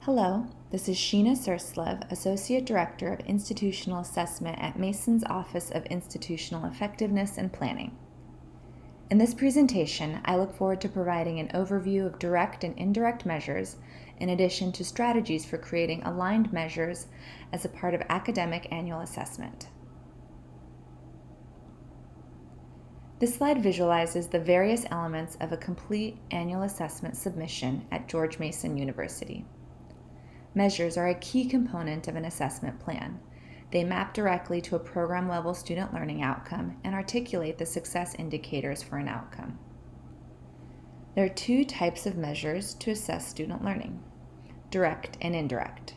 Hello, this is Sheena Surslev, Associate Director of Institutional Assessment at Mason's Office of Institutional Effectiveness and Planning. In this presentation, I look forward to providing an overview of direct and indirect measures, in addition to strategies for creating aligned measures as a part of academic annual assessment. This slide visualizes the various elements of a complete annual assessment submission at George Mason University. Measures are a key component of an assessment plan. They map directly to a program-level student learning outcome and articulate the success indicators for an outcome. There are two types of measures to assess student learning: direct and indirect.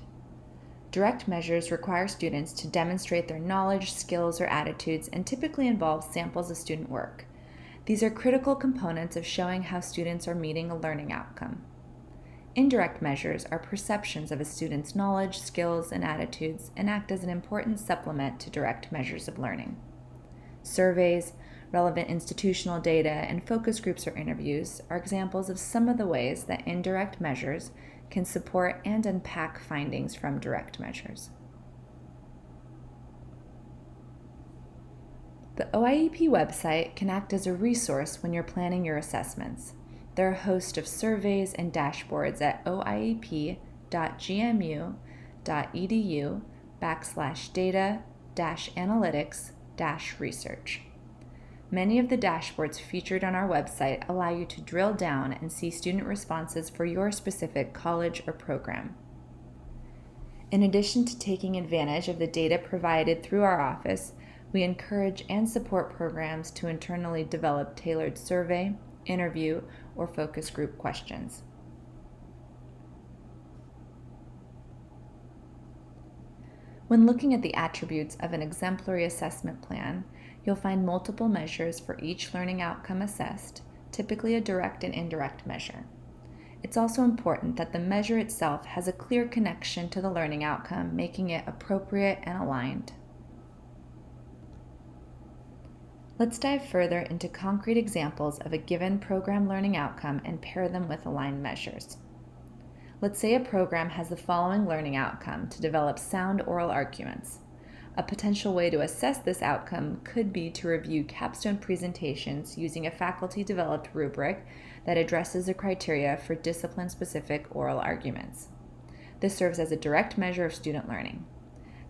Direct measures require students to demonstrate their knowledge, skills, or attitudes and typically involve samples of student work. These are critical components of showing how students are meeting a learning outcome. Indirect measures are perceptions of a student's knowledge, skills, and attitudes and act as an important supplement to direct measures of learning. Surveys, relevant institutional data, and focus groups or interviews are examples of some of the ways that indirect measures can support and unpack findings from direct measures. The OIEP website can act as a resource when you're planning your assessments. There are a host of surveys and dashboards at oiep.gmu.edu/data-analytics-research. Many of the dashboards featured on our website allow you to drill down and see student responses for your specific college or program. In addition to taking advantage of the data provided through our office, we encourage and support programs to internally develop tailored survey, interview, or focus group questions. When looking at the attributes of an exemplary assessment plan, you'll find multiple measures for each learning outcome assessed, typically a direct and indirect measure. It's also important that the measure itself has a clear connection to the learning outcome, making it appropriate and aligned. Let's dive further into concrete examples of a given program learning outcome and pair them with aligned measures. Let's say a program has the following learning outcome: to develop sound oral arguments. A potential way to assess this outcome could be to review capstone presentations using a faculty-developed rubric that addresses the criteria for discipline-specific oral arguments. This serves as a direct measure of student learning.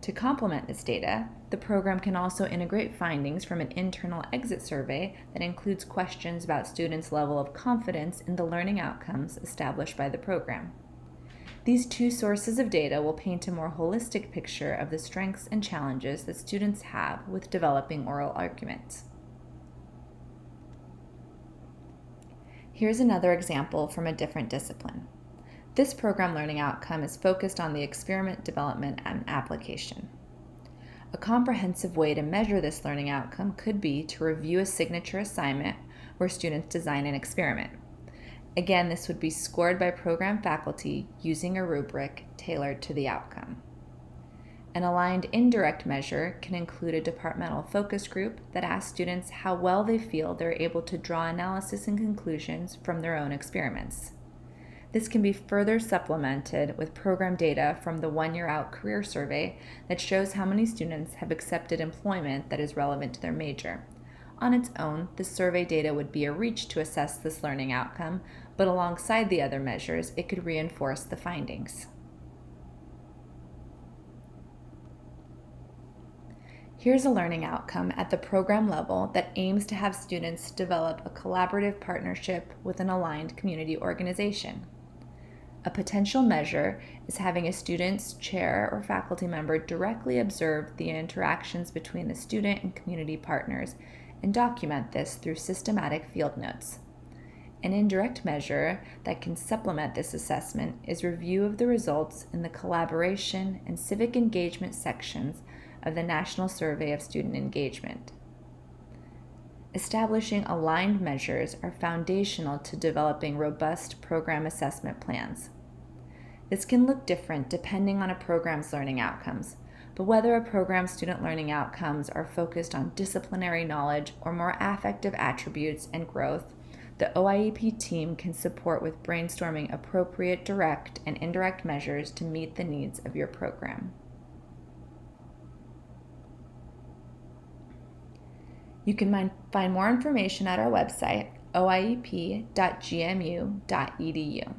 To complement this data, the program can also integrate findings from an internal exit survey that includes questions about students' level of confidence in the learning outcomes established by the program. These two sources of data will paint a more holistic picture of the strengths and challenges that students have with developing oral arguments. Here's another example from a different discipline. This program learning outcome is focused on the experiment development and application. A comprehensive way to measure this learning outcome could be to review a signature assignment where students design an experiment. Again, this would be scored by program faculty using a rubric tailored to the outcome. An aligned indirect measure can include a departmental focus group that asks students how well they feel they're able to draw analysis and conclusions from their own experiments. This can be further supplemented with program data from the 1 Year Out career survey that shows how many students have accepted employment that is relevant to their major. On its own, this survey data would be a reach to assess this learning outcome, but alongside the other measures, it could reinforce the findings. Here's a learning outcome at the program level that aims to have students develop a collaborative partnership with an aligned community organization. A potential measure is having a student's chair or faculty member directly observe the interactions between the student and community partners and document this through systematic field notes. An indirect measure that can supplement this assessment is review of the results in the collaboration and civic engagement sections of the National Survey of Student Engagement. Establishing aligned measures are foundational to developing robust program assessment plans. This can look different depending on a program's learning outcomes, but whether a program's student learning outcomes are focused on disciplinary knowledge or more affective attributes and growth, the OIEP team can support with brainstorming appropriate direct and indirect measures to meet the needs of your program. You can find more information at our website, oiep.gmu.edu.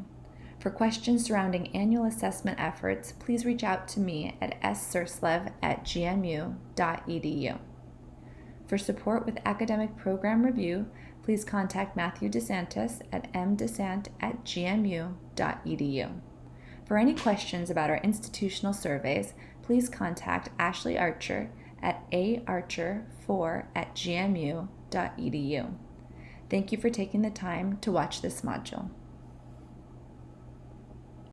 For questions surrounding annual assessment efforts, please reach out to me at ssurslev@gmu.edu. For support with academic program review, please contact Matthew DeSantis at mdesant@gmu.edu. For any questions about our institutional surveys, please contact Ashley Archer at aarcher4@gmu.edu. Thank you for taking the time to watch this module.